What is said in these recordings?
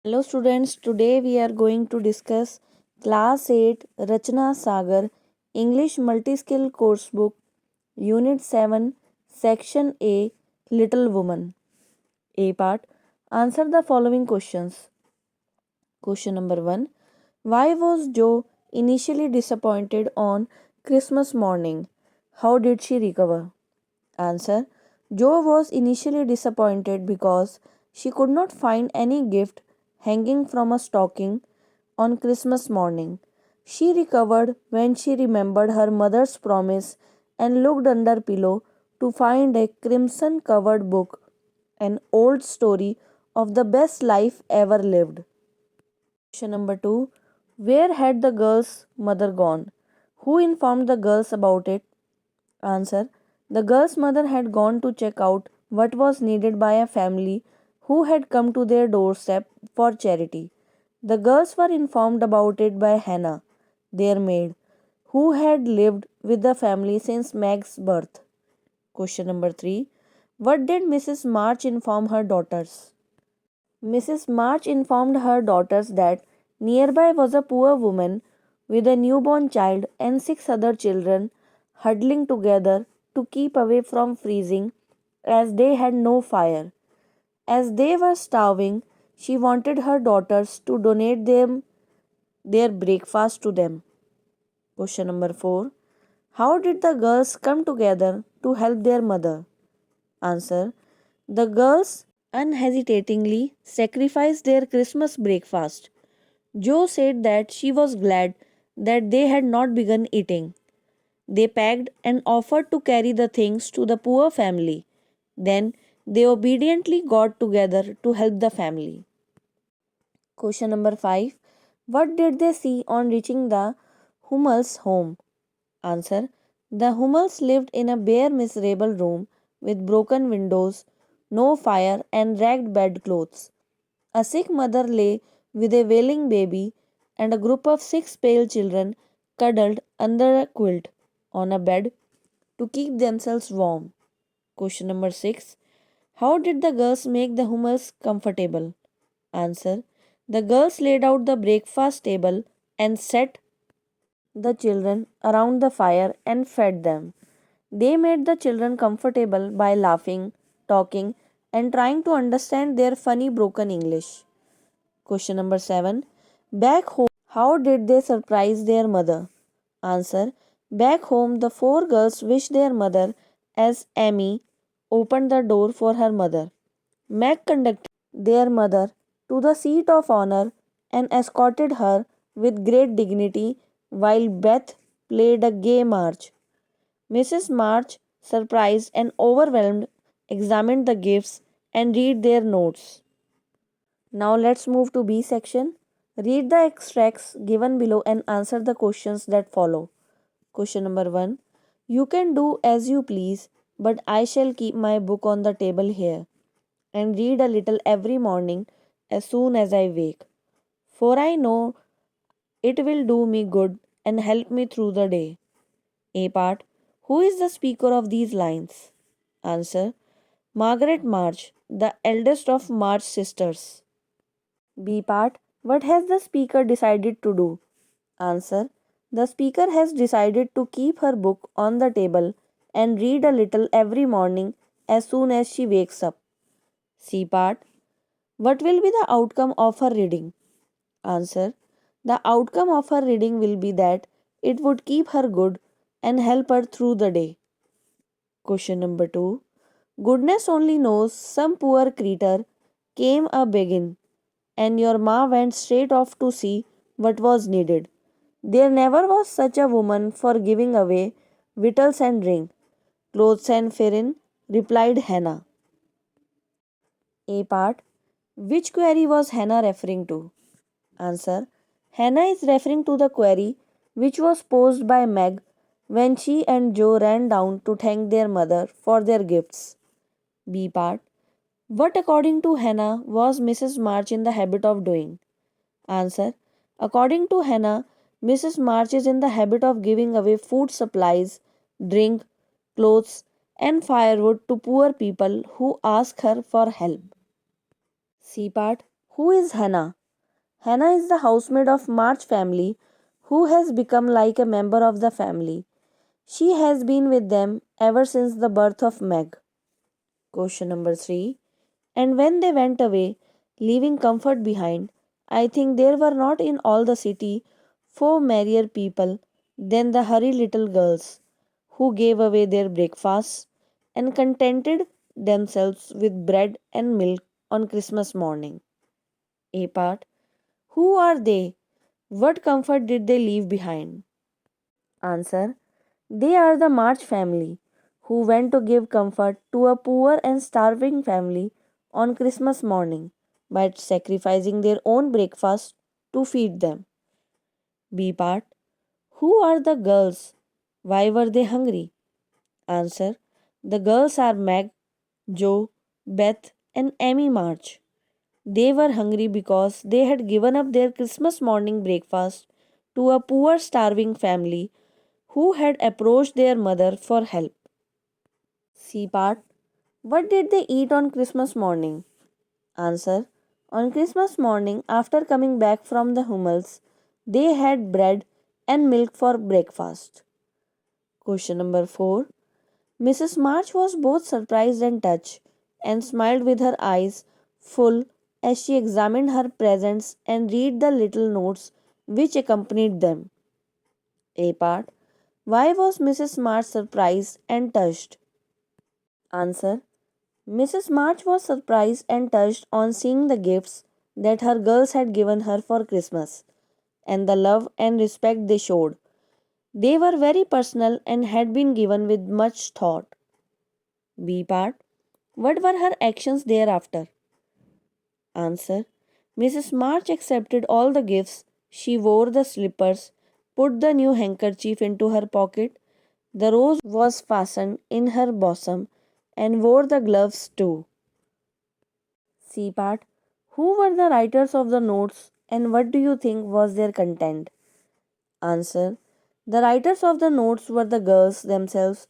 Hello students, today we are going to discuss Class 8 Rachna Sagar English Multiskill Coursebook Unit-7 Section A Little Woman. A part. Answer the following questions. Question number 1. Why was Jo initially disappointed on Christmas morning? How did she recover? Answer. Jo was initially disappointed because she could not find any gift hanging from a stocking on Christmas morning. She recovered when she remembered her mother's promise and looked under pillow to find a crimson covered book, an old story of the best life ever lived. Question number 2. Where had the girl's mother gone? Who informed the girls about it? Answer. The girl's mother had gone to check out what was needed by a family who had come to their doorstep for charity. The girls were informed about it by Hannah, their maid, who had lived with the family since Meg's birth. Question number 3. What did Mrs. March inform her daughters? Mrs. March informed her daughters that nearby was a poor woman with a newborn child and six other children huddling together to keep away from freezing as they had no fire. As they were starving, she wanted her daughters to donate them their breakfast to them. Question number 4. How did the girls come together to help their mother? Answer. The girls unhesitatingly sacrificed their Christmas breakfast. Jo said that she was glad that they had not begun eating. They packed and offered to carry the things to the poor family. Then they obediently got together to help the family. Question number 5. What did they see on reaching the Hummel's home? Answer. The Hummels lived in a bare, miserable room with broken windows, no fire, and ragged bedclothes. A sick mother lay with a wailing baby, and a group of six pale children cuddled under a quilt on a bed to keep themselves warm. Question number 6. How did the girls make the Hummels comfortable? Answer. The girls laid out the breakfast table and set the children around the fire and fed them. They made the children comfortable by laughing, talking, and trying to understand their funny broken English. Question number 7. Back home, how did they surprise their mother? Answer. Back home, the four girls wished their mother as Amy opened the door for her mother. Meg conducted their mother to the seat of honor and escorted her with great dignity while Beth played a gay march. Mrs. March, surprised and overwhelmed, examined the gifts and read their notes. Now let's move to B section. Read the extracts given below and answer the questions that follow. Question number 1. You can do as you please, but I shall keep my book on the table here and read a little every morning as soon as I wake. For I know it will do me good and help me through the day. A part. Who is the speaker of these lines? Answer. Margaret March, the eldest of March sisters. B part. What has the speaker decided to do? Answer. The speaker has decided to keep her book on the table and read a little every morning as soon as she wakes up. C part. What will be the outcome of her reading? Answer. The outcome of her reading will be that it would keep her good and help her through the day. Question number 2. Goodness only knows some poor creature came a begging, and your ma went straight off to see what was needed. There never was such a woman for giving away victuals and drink, clothes and furrin, replied Hannah. A part. Which query was Hannah referring to? Answer. Hannah is referring to the query which was posed by Meg when she and Joe ran down to thank their mother for their gifts. B part. What according to Hannah was Mrs. March in the habit of doing? Answer. According to Hannah, Mrs. March is in the habit of giving away food supplies, drink, clothes, and firewood to poor people who ask her for help. C part. Who is Hannah? Hannah is the housemaid of March family who has become like a member of the family. She has been with them ever since the birth of Meg. Question number 3. And when they went away, leaving comfort behind, I think there were not in all the city 4 merrier people than the hurry little girls who gave away their breakfasts and contented themselves with bread and milk on Christmas morning. A part. Who are they? What comfort did they leave behind? Answer. They are the March family who went to give comfort to a poor and starving family on Christmas morning by sacrificing their own breakfast to feed them. B part. Who are the girls? Why were they hungry? Answer. The girls are Meg, Jo, Beth, and Amy March. They were hungry because they had given up their Christmas morning breakfast to a poor starving family who had approached their mother for help. C part. What did they eat on Christmas morning? Answer. On Christmas morning, after coming back from the Hummels, they had bread and milk for breakfast. Question number 4. Mrs. March was both surprised and touched, and smiled with her eyes full as she examined her presents and read the little notes which accompanied them. A part. Why was Mrs. March surprised and touched? Answer. Mrs. March was surprised and touched on seeing the gifts that her girls had given her for Christmas, and the love and respect they showed. They were very personal and had been given with much thought. B part. What were her actions thereafter? Answer. Mrs. March accepted all the gifts. She wore the slippers, put the new handkerchief into her pocket, the rose was fastened in her bosom, and wore the gloves too. C part. Who were the writers of the notes and what do you think was their content? Answer. The writers of the notes were the girls themselves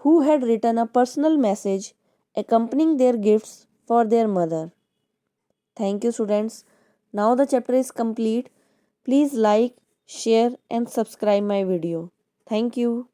who had written a personal message accompanying their gifts for their mother. Thank you, students. Now the chapter is complete. Please like, share, and subscribe my video. Thank you.